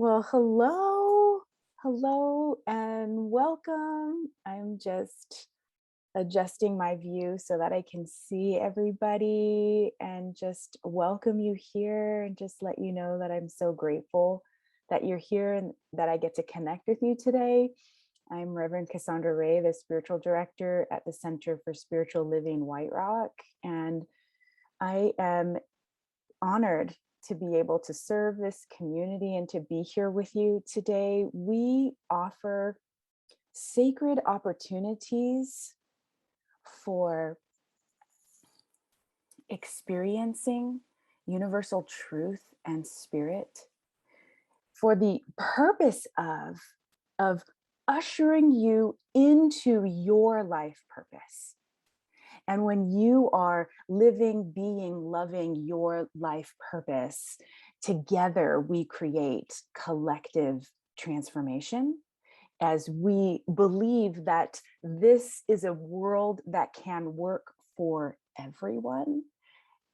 Well, hello, and welcome. I'm just adjusting my view so that I can see everybody and just welcome you here and just let you know that I'm so grateful that you're here and that I get to connect with you today. I'm Reverend Cassandra Ray, the spiritual director at the Center for Spiritual Living White Rock, and I am honored to be able to serve this community and to be here with you today. We offer sacred opportunities for experiencing universal truth and spirit for the purpose of ushering you into your life purpose. And when you are living, being, loving your life purpose, together we create collective transformation as we believe that this is a world that can work for everyone.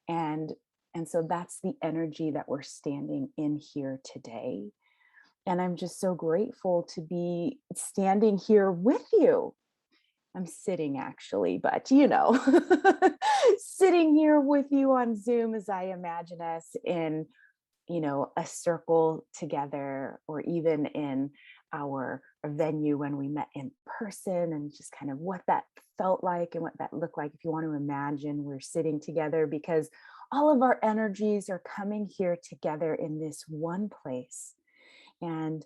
And, and so that's the energy that we're standing in here today. And I'm just so grateful to be standing here with you. I'm sitting actually, but sitting here with you on Zoom as I imagine us in, a circle together, or even in our venue when we met in person, and just kind of what that felt like and what that looked like. If you want to imagine, we're sitting together because all of our energies are coming here together in this one place. And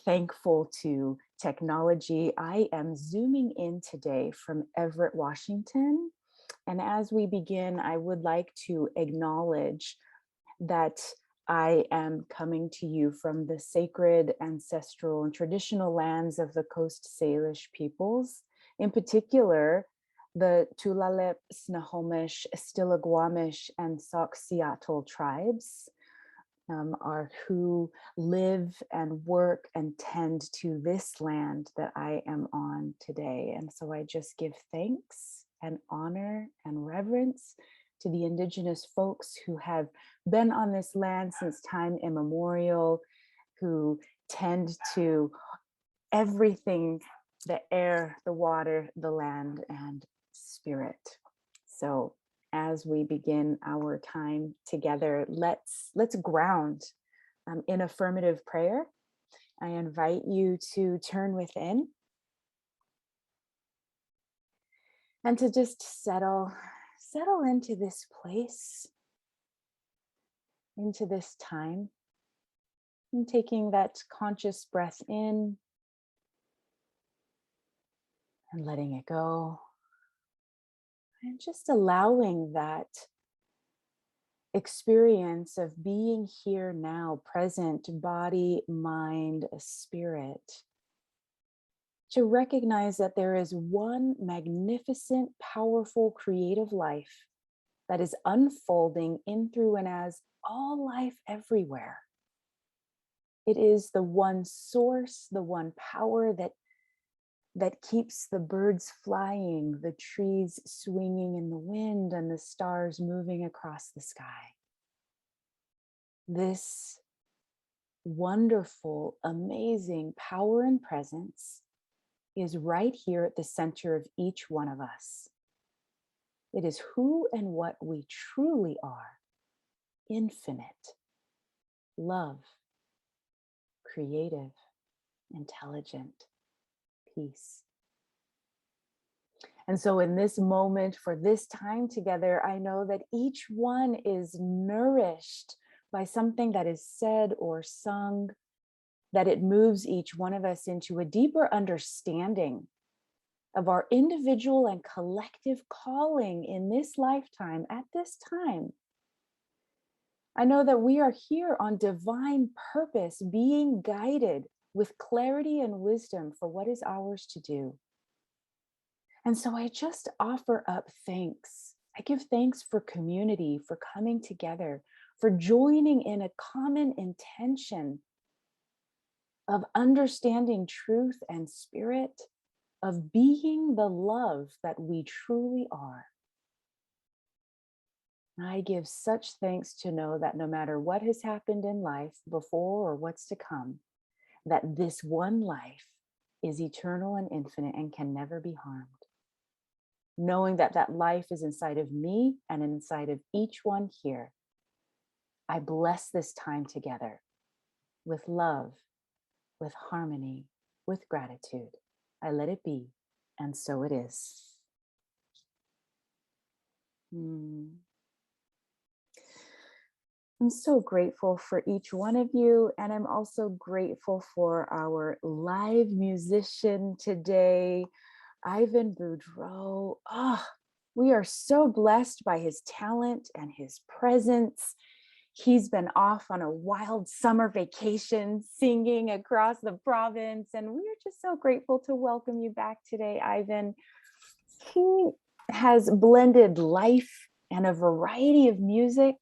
thankful to technology, I am zooming in today from Everett, Washington. And as we begin, I would like to acknowledge that I am coming to you from the sacred, ancestral, and traditional lands of the Coast Salish peoples, in particular, the Tulalip, Snohomish, Stillaguamish, and Sauk Seattle tribes. Are who live and work and tend to this land that I am on today. And so I just give thanks and honor and reverence to the indigenous folks who have been on this land since time immemorial, who tend to everything, the air, the water, the land, and spirit. So as we begin our time together, let's ground in affirmative prayer. I invite you to turn within and to just settle into this place, into this time, and taking that conscious breath in and letting it go, and just allowing that experience of being here now, present, body, mind, spirit, to recognize that there is one magnificent, powerful, creative life that is unfolding in, through, and as all life everywhere. It is the one source, the one power that keeps the birds flying, the trees swinging in the wind, and the stars moving across the sky. This wonderful, amazing power and presence is right here at the center of each one of us. It is who and what we truly are: infinite, love, creative, intelligent, peace. And so in this moment, for this time together, I know that each one is nourished by something that is said or sung, that it moves each one of us into a deeper understanding of our individual and collective calling in this lifetime at this time. I know that we are here on divine purpose, being guided with clarity and wisdom for what is ours to do. And so I just offer up thanks. I give thanks for community, for coming together, for joining in a common intention of understanding truth and spirit, of being the love that we truly are. I give such thanks to know that no matter what has happened in life before or what's to come, that this one life is eternal and infinite and can never be harmed. Knowing that that life is inside of me and inside of each one here, I bless this time together with love, with harmony, with gratitude. I let it be, and so it is. Hmm. I'm so grateful for each one of you, and I'm also grateful for our live musician today, Ivan Boudreau. Ah, we are so blessed by his talent and his presence. He's been off on a wild summer vacation singing across the province, and we are just so grateful to welcome you back today, Ivan. He has blended life and a variety of music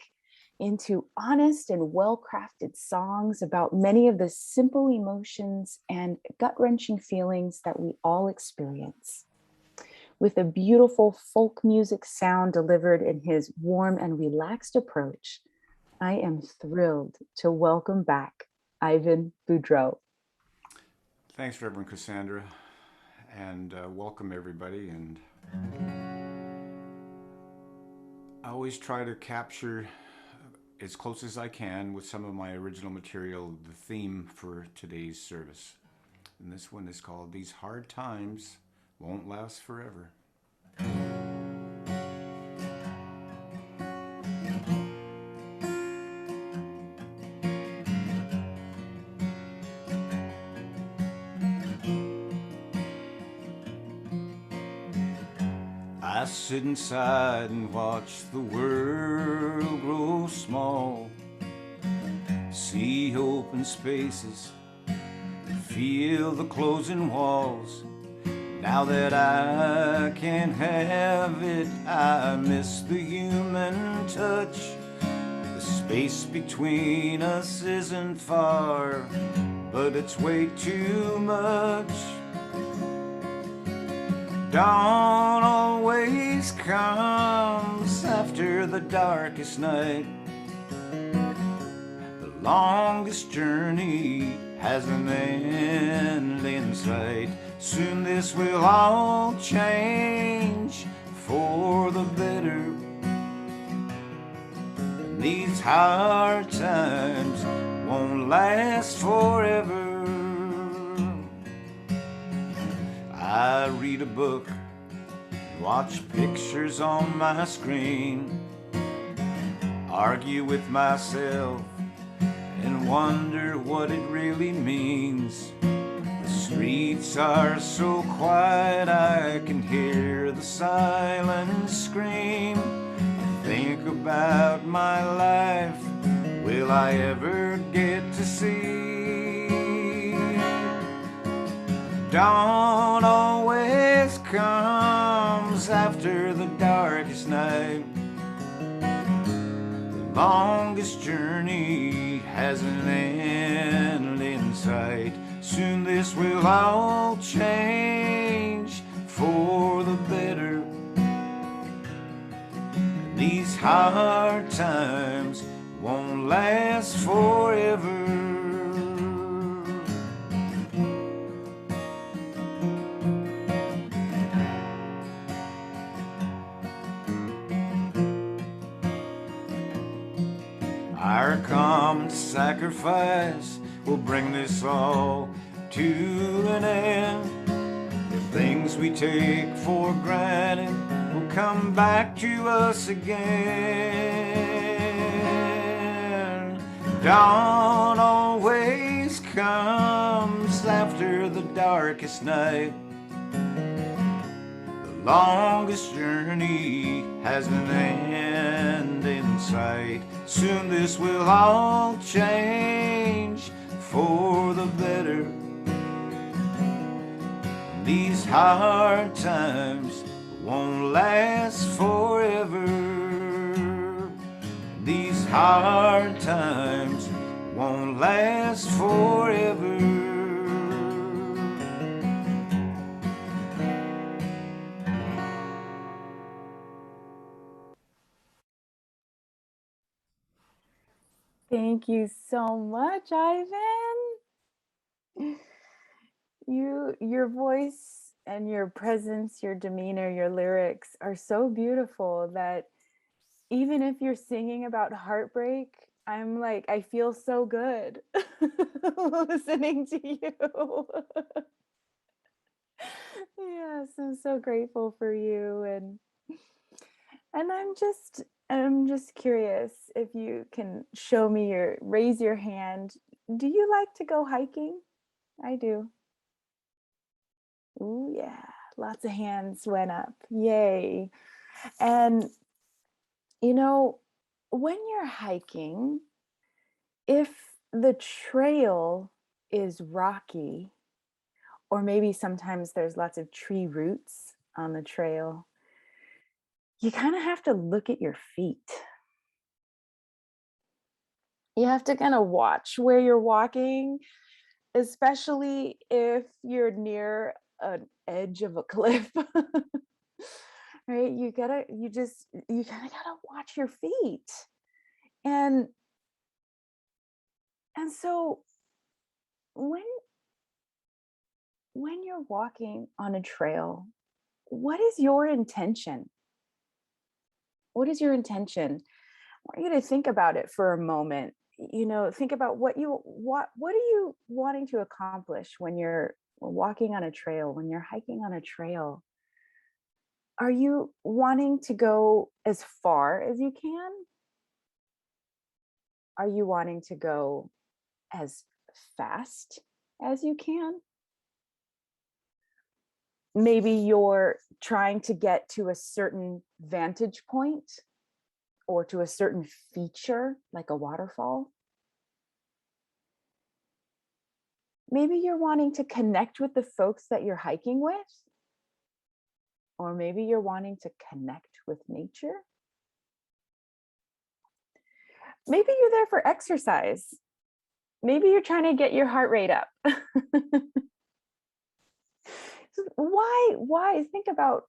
into honest and well-crafted songs about many of the simple emotions and gut-wrenching feelings that we all experience. With a beautiful folk music sound delivered in his warm and relaxed approach, I am thrilled to welcome back Ivan Boudreau. Thanks, Reverend Cassandra, and welcome everybody. And I always try to capture as close as I can with some of my original material the theme for today's service. And this one is called These Hard Times Won't Last Forever. I sit inside and watch the world grow small, see open spaces, feel the closing walls. Now that I can't have it, I miss the human touch. The space between us isn't far, but it's way too much. Dawn always comes after the darkest night. The longest journey has an end in sight. Soon this will all change for the better. And these hard times won't last forever. I read a book, watch pictures on my screen, argue with myself and wonder what it really means. The streets are so quiet I can hear the silence scream. Think about my life, will I ever get to see? Dawn always comes after the darkest night. The longest journey has an end in sight. Soon this will all change for the better. These hard times won't last forever. Our common sacrifice will bring this all to an end. The things we take for granted will come back to us again. Dawn always comes after the darkest night. The longest journey has an end in sight. Soon this will all change for the better. These hard times won't last forever. These hard times won't last forever. Thank you so much, Ivan. Your voice and your presence, your demeanor, your lyrics are so beautiful that even if you're singing about heartbreak, I'm like, I feel so good listening to you. Yes, I'm so grateful for you, and I'm just curious if you can show me your raise your hand. Do you like to go hiking? I do. Ooh, yeah. Lots of hands went up. Yay. And you know, when you're hiking, if the trail is rocky, or maybe sometimes there's lots of tree roots on the trail, you kind of have to look at your feet. You have to kind of watch where you're walking, especially if you're near an edge of a cliff. Right? You kind of gotta watch your feet. And so when you're walking on a trail, what is your intention? What is your intention? I want you to think about it for a moment. Think about what are you wanting to accomplish when you're walking on a trail, when you're hiking on a trail? Are you wanting to go as far as you can? Are you wanting to go as fast as you can? Maybe you're trying to get to a certain vantage point or to a certain feature, like a waterfall. Maybe you're wanting to connect with the folks that you're hiking with, or maybe you're wanting to connect with nature. Maybe you're there for exercise. Maybe you're trying to get your heart rate up. Why think about,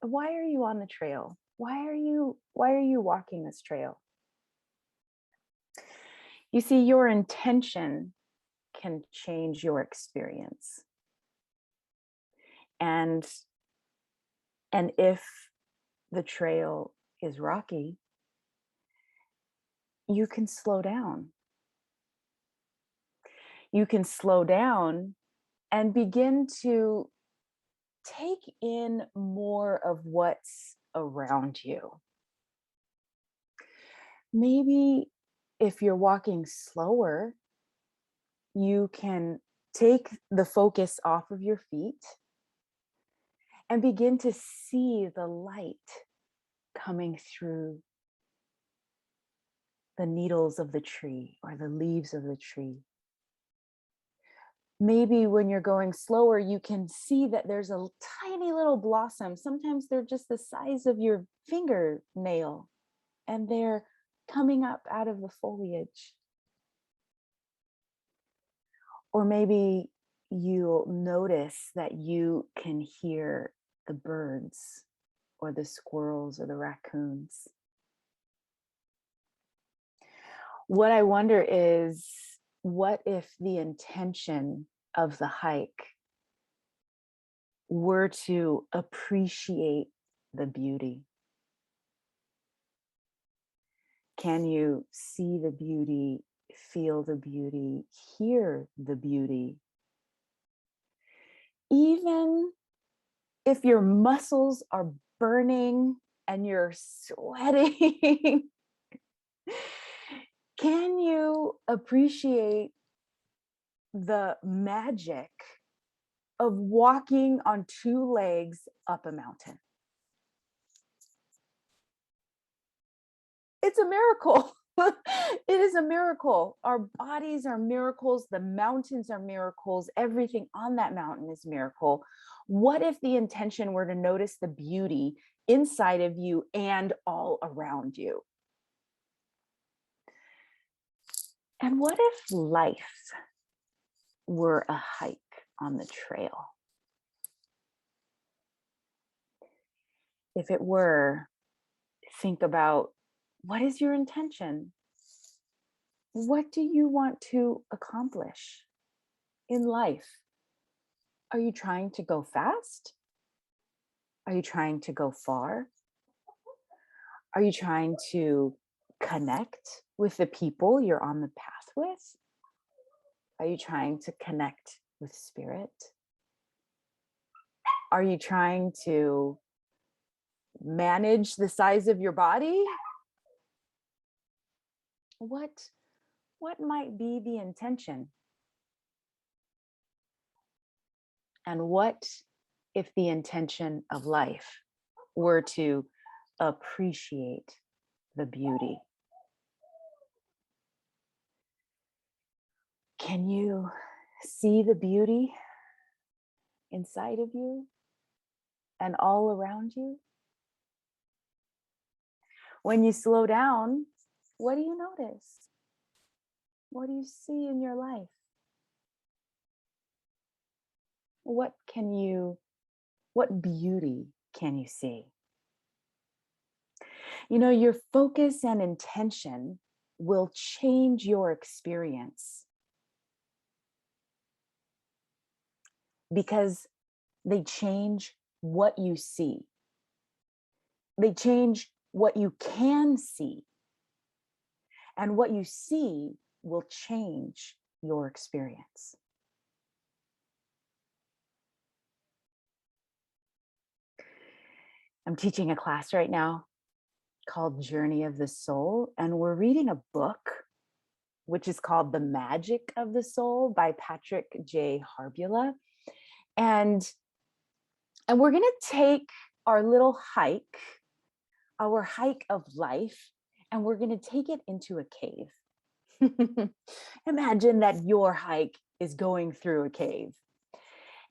why are you on the trail? Why are you walking this trail? You see, your intention can change your experience. And if the trail is rocky, you can slow down. You can slow down and begin to take in more of what's around you. Maybe if you're walking slower, you can take the focus off of your feet and begin to see the light coming through the needles of the tree or the leaves of the tree. Maybe when you're going slower, you can see that there's a tiny little blossom. Sometimes they're just the size of your fingernail, and they're coming up out of the foliage. Or maybe you'll notice that you can hear the birds or the squirrels or the raccoons. What I wonder is, what if the intention of the hike were to appreciate the beauty? Can you see the beauty, feel the beauty, hear the beauty? Even if your muscles are burning and you're sweating, can you appreciate the magic of walking on two legs up a mountain? It's a miracle. It is a miracle. Our bodies are miracles. The mountains are miracles. Everything on that mountain is miracle. What if the intention were to notice the beauty inside of you and all around you? And what if life were a hike on the trail? If it were, think about, what is your intention? What do you want to accomplish in life? Are you trying to go fast? Are you trying to go far? Are you trying to connect with the people you're on the path with? Are you trying to connect with spirit? Are you trying to manage the size of your body? What might be the intention? And what if the intention of life were to appreciate the beauty? Can you see the beauty inside of you and all around you? When you slow down, what do you notice? What do you see in your life? What beauty can you see? You know, your focus and intention will change your experience because they change what you see. They change what you can see. And what you see will change your experience. I'm teaching a class right now called Journey of the Soul, and we're reading a book which is called The Magic of the Soul by Patrick J. Harbula. And we're going to take our little hike, our hike of life, and we're going to take it into a cave. Imagine that your hike is going through a cave.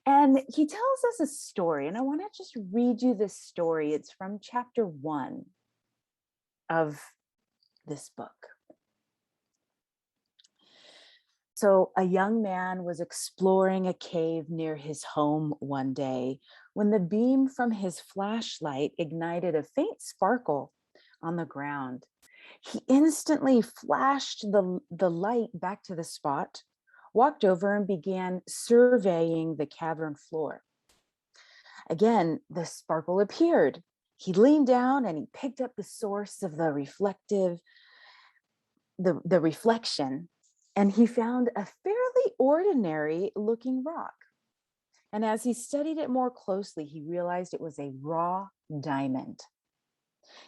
And he tells us a story, and I want to just read you this story. It's from chapter 1 of this book. So, a young man was exploring a cave near his home one day when the beam from his flashlight ignited a faint sparkle on the ground. He instantly flashed the light back to the spot, walked over, and began surveying the cavern floor. Again, the sparkle appeared. He leaned down and he picked up the source of the reflection, and he found a fairly ordinary looking rock. And as he studied it more closely, he realized it was a raw diamond.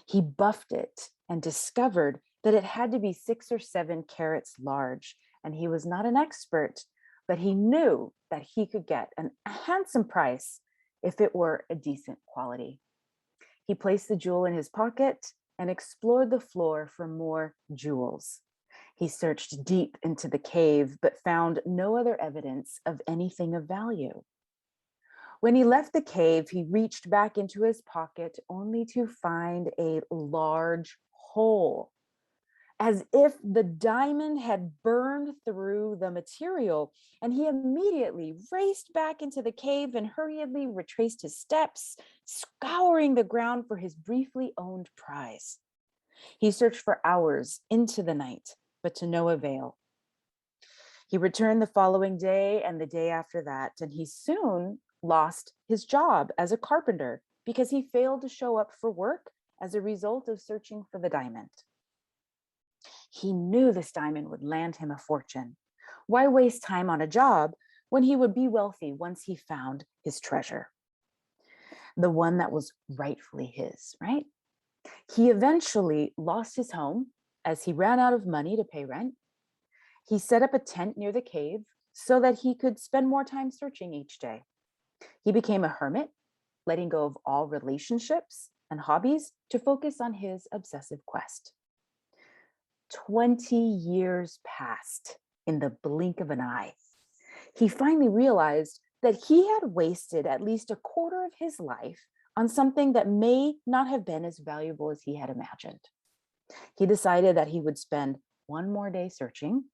He buffed it and discovered that it had to be 6 or 7 carats large. And he was not an expert, but he knew that he could get a handsome price if it were a decent quality. He placed the jewel in his pocket and explored the floor for more jewels. He searched deep into the cave, but found no other evidence of anything of value. When he left the cave, he reached back into his pocket only to find a large hole, as if the diamond had burned through the material. And he immediately raced back into the cave and hurriedly retraced his steps, scouring the ground for his briefly owned prize. He searched for hours into the night, but to no avail. He returned the following day and the day after that, and he soon lost his job as a carpenter because he failed to show up for work as a result of searching for the diamond. He knew this diamond would land him a fortune. Why waste time on a job when he would be wealthy once he found his treasure? The one that was rightfully his, right? He eventually lost his home as he ran out of money to pay rent. He set up a tent near the cave so that he could spend more time searching each day. He became a hermit, letting go of all relationships and hobbies to focus on his obsessive quest. 20 years passed in the blink of an eye. He finally realized that he had wasted at least a quarter of his life on something that may not have been as valuable as he had imagined. He decided that he would spend one more day searching,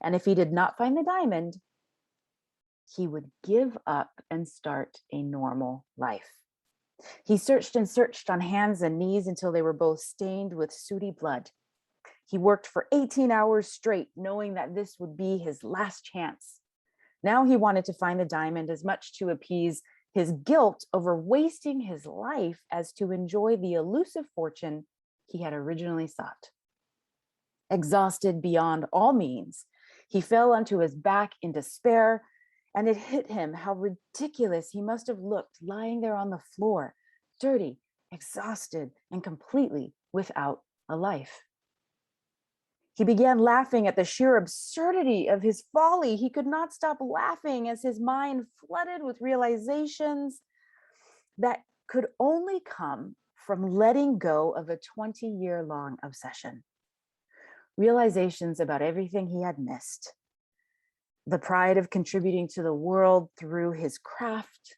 and if he did not find the diamond, he would give up and start a normal life. He searched and searched on hands and knees until they were both stained with sooty blood. He worked for 18 hours straight, knowing that this would be his last chance. Now he wanted to find the diamond as much to appease his guilt over wasting his life as to enjoy the elusive fortune he had originally sought. Exhausted beyond all means, he fell onto his back in despair, and it hit him how ridiculous he must have looked lying there on the floor, dirty, exhausted, and completely without a life. He began laughing at the sheer absurdity of his folly. He could not stop laughing as his mind flooded with realizations that could only come from letting go of a 20-year-long obsession. Realizations about everything he had missed. The pride of contributing to the world through his craft,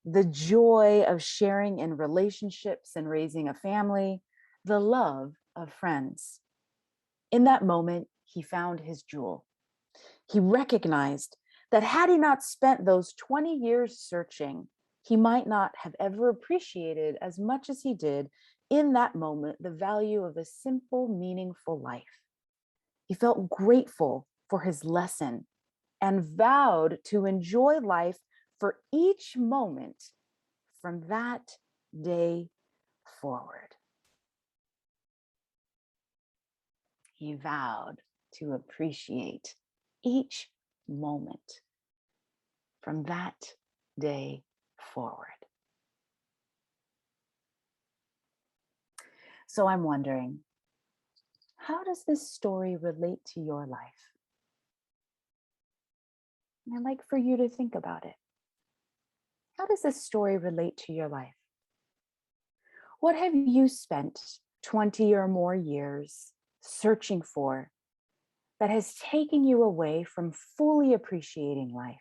the joy of sharing in relationships and raising a family, the love of friends. In that moment, he found his jewel. He recognized that had he not spent those 20 years searching, he might not have ever appreciated as much as he did in that moment the value of a simple, meaningful life. He felt grateful for his lesson and vowed to enjoy life for each moment from that day forward. He vowed to appreciate each moment from that day forward. So I'm wondering, how does this story relate to your life? And I'd like for you to think about it. How does this story relate to your life? What have you spent 20 or more years searching for that has taken you away from fully appreciating life?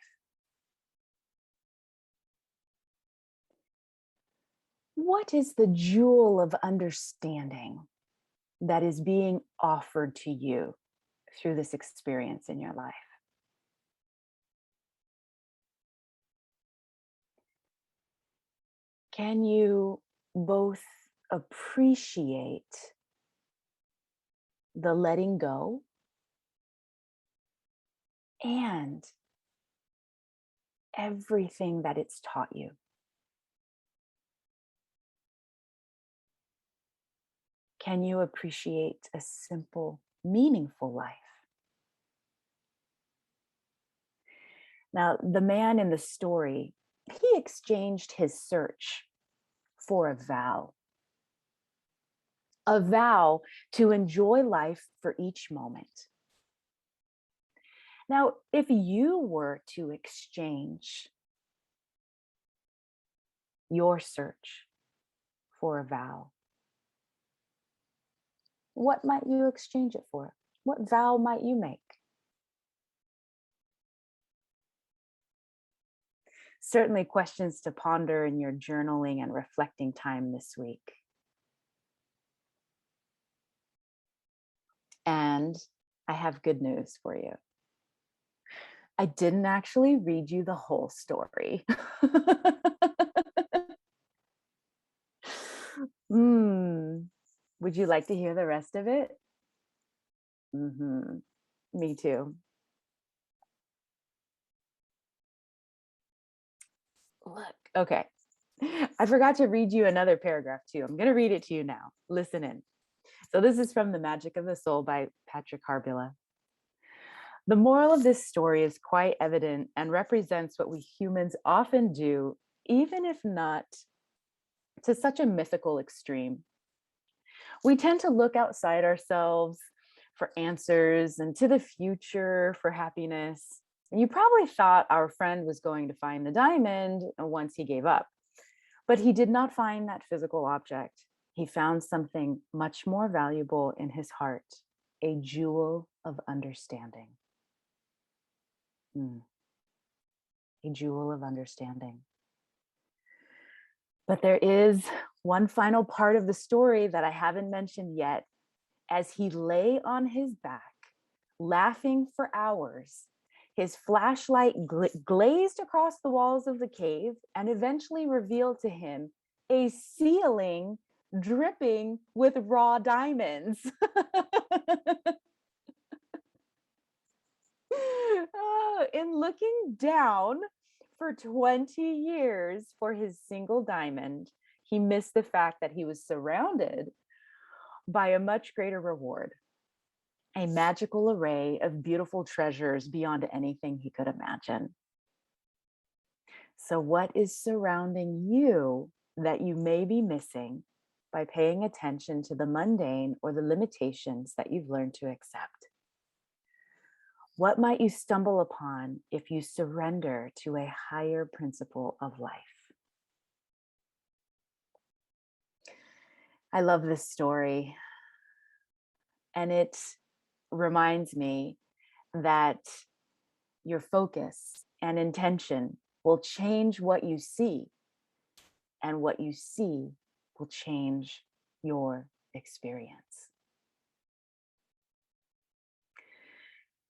What is the jewel of understanding that is being offered to you through this experience in your life? Can you both appreciate the letting go and everything that it's taught you? Can you appreciate a simple, meaningful life? Now, the man in the story, he exchanged his search for a vow to enjoy life for each moment. Now, if you were to exchange your search for a vow, what might you exchange it for? What vow might you make? Certainly questions to ponder in your journaling and reflecting time this week. And I have good news for you. I didn't actually read you the whole story. Would you like to hear the rest of it? Me too. Look, okay. I forgot to read you another paragraph too. I'm going to read it to you now. Listen in. So this is from The Magic of the Soul by Patrick Harbula. The moral of this story is quite evident and represents what we humans often do, even if not to such a mythical extreme. We tend to look outside ourselves for answers and to the future for happiness. And you probably thought our friend was going to find the diamond once he gave up. But he did not find that physical object. He found something much more valuable in his heart, a jewel of understanding. A jewel of understanding. But there is one final part of the story that I haven't mentioned yet. As he lay on his back, laughing for hours, his flashlight glazed across the walls of the cave and eventually revealed to him a ceiling dripping with raw diamonds. In looking down for 20 years for his single diamond, he missed the fact that he was surrounded by a much greater reward, a magical array of beautiful treasures beyond anything he could imagine. So, what is surrounding you that you may be missing by paying attention to the mundane or the limitations that you've learned to accept? What might you stumble upon if you surrender to a higher principle of life? I love this story, and it reminds me that your focus and intention will change what you see, and what you see will change your experience.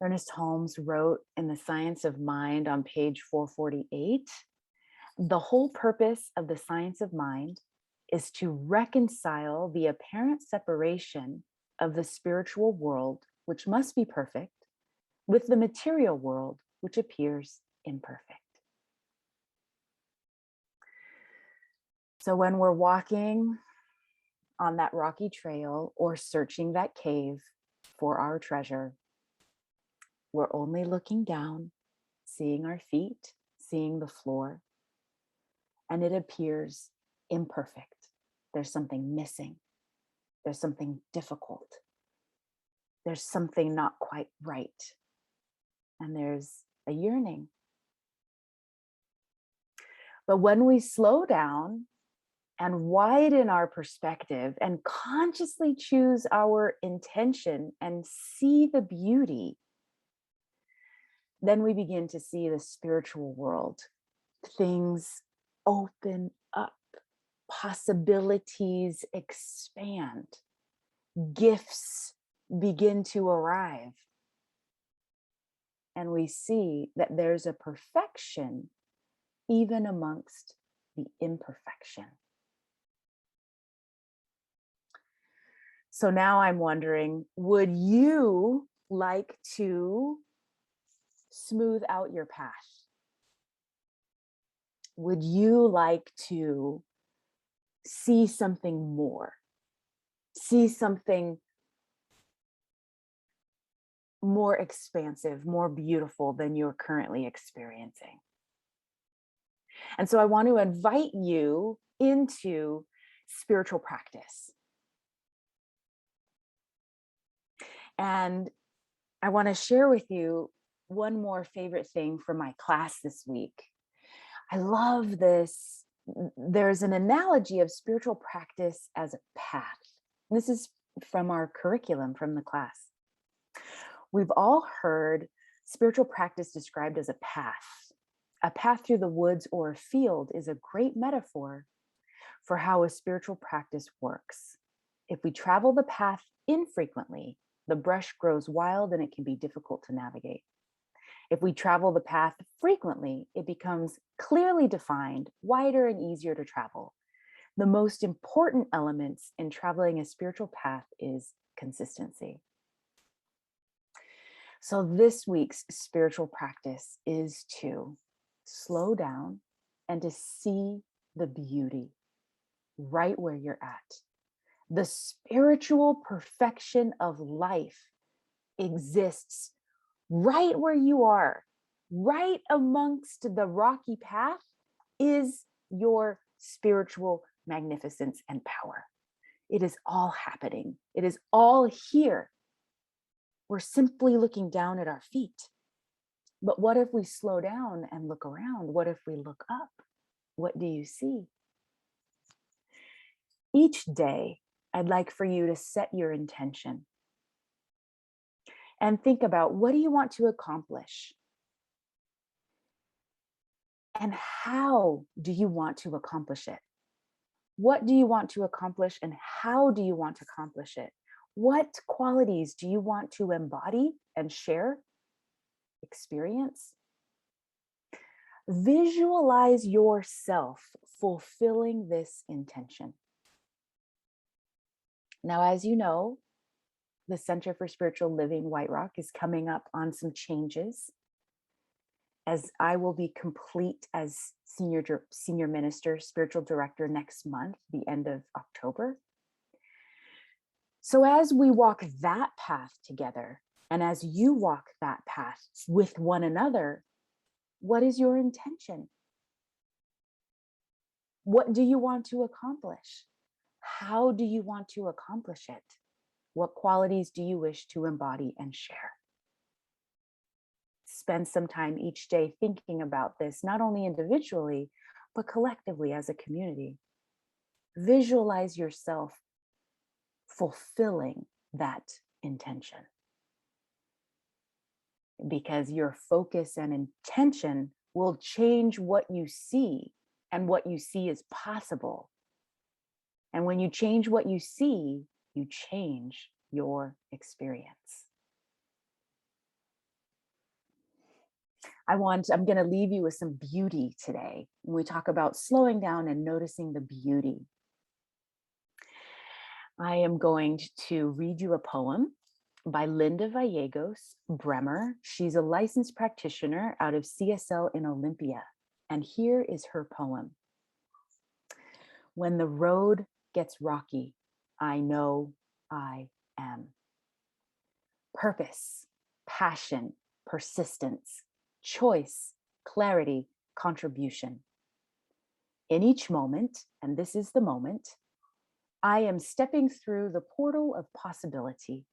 Ernest Holmes wrote in The Science of Mind on page 448, the whole purpose of the science of mind is to reconcile the apparent separation of the spiritual world, which must be perfect, with the material world, which appears imperfect. So when we're walking on that rocky trail or searching that cave for our treasure, we're only looking down, seeing our feet, seeing the floor, and it appears imperfect. There's something missing. There's something difficult. There's something not quite right. And there's a yearning. But when we slow down and widen our perspective and consciously choose our intention and see the beauty, then we begin to see the spiritual world. Things open up, possibilities expand, gifts begin to arrive. And we see that there's a perfection even amongst the imperfection. So now I'm wondering, would you like to smooth out your path? Would you like to see something more? See something more expansive, more beautiful than you're currently experiencing? And so I want to invite you into spiritual practice. And I want to share with you one more favorite thing from my class this week. I love this. There's an analogy of spiritual practice as a path. This is from our curriculum from the class. We've all heard spiritual practice described as a path. A path through the woods or a field is a great metaphor for how a spiritual practice works. If we travel the path infrequently, the brush grows wild and it can be difficult to navigate. If we travel the path frequently, it becomes clearly defined, wider, and easier to travel. The most important elements in traveling a spiritual path is consistency. So this week's spiritual practice is to slow down and to see the beauty right where you're at. The spiritual perfection of life exists right where you are, right amongst the rocky path is your spiritual magnificence and power. It is all happening. It is all here. We're simply looking down at our feet. But what if we slow down and look around? What if we look up? What do you see? Each day, I'd like for you to set your intention and think about, what do you want to accomplish? And how do you want to accomplish it? What do you want to accomplish and how do you want to accomplish it? What qualities do you want to embody and share, experience? Visualize yourself fulfilling this intention. Now, as you know, the Center for Spiritual Living White Rock is coming up on some changes, as I will be complete as senior minister, spiritual director next month, the end of October. So as we walk that path together, and as you walk that path with one another, what is your intention? What do you want to accomplish? How do you want to accomplish it? What qualities do you wish to embody and share? Spend some time each day thinking about this, not only individually, but collectively as a community. Visualize yourself fulfilling that intention, because your focus and intention will change what you see, and what you see is possible. And when you change what you see, you change your experience. I'm going to leave you with some beauty today. When we talk about slowing down and noticing the beauty, I am going to read you a poem by Linda Gallegos Bremer. She's a licensed practitioner out of CSL in Olympia. And here is her poem. When the road gets rocky, I know I am. Purpose, passion, persistence, choice, clarity, contribution. In each moment, and this is the moment, I am stepping through the portal of possibility.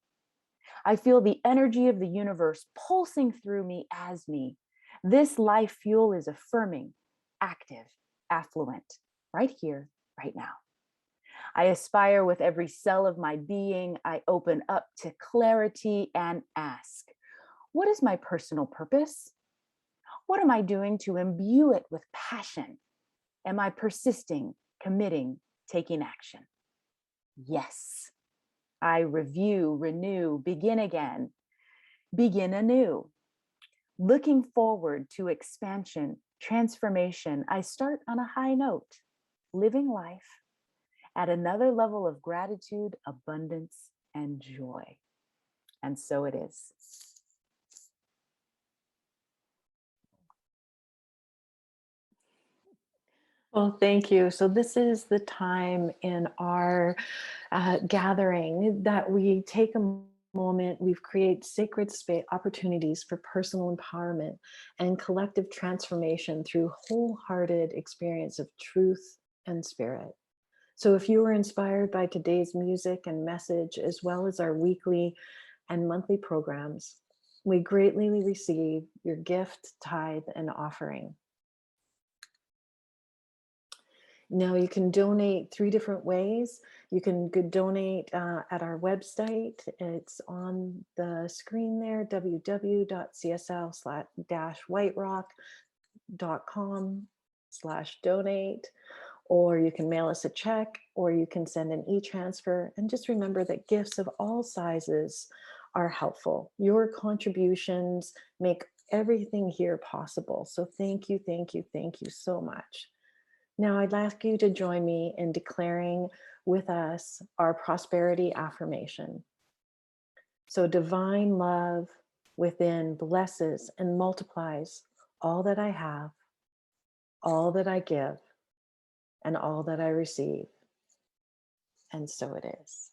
I feel the energy of the universe pulsing through me as me. This life fuel is affirming, active, affluent, right here, right now. I aspire with every cell of my being. I open up to clarity and ask, what is my personal purpose? What am I doing to imbue it with passion? Am I persisting, committing, taking action? Yes. I review, renew, begin again, begin anew. Looking forward to expansion, transformation, I start on a high note, living life at another level of gratitude, abundance, and joy. And so it is. Well, thank you. So this is the time in our gathering that we take a moment, we've created sacred space opportunities for personal empowerment and collective transformation through wholehearted experience of truth and spirit. So if you were inspired by today's music and message, as well as our weekly and monthly programs, we greatly receive your gift, tithe, and offering. Now you can donate 3 different ways. You can donate at our website. It's on the screen there, www.csl-whiterock.com/donate, or you can mail us a check, or you can send an e-transfer. And just remember that gifts of all sizes are helpful. Your contributions make everything here possible. So thank you, thank you, thank you so much. Now I'd ask you to join me in declaring with us our prosperity affirmation. So divine love within blesses and multiplies all that I have, all that I give, and all that I receive. And so it is.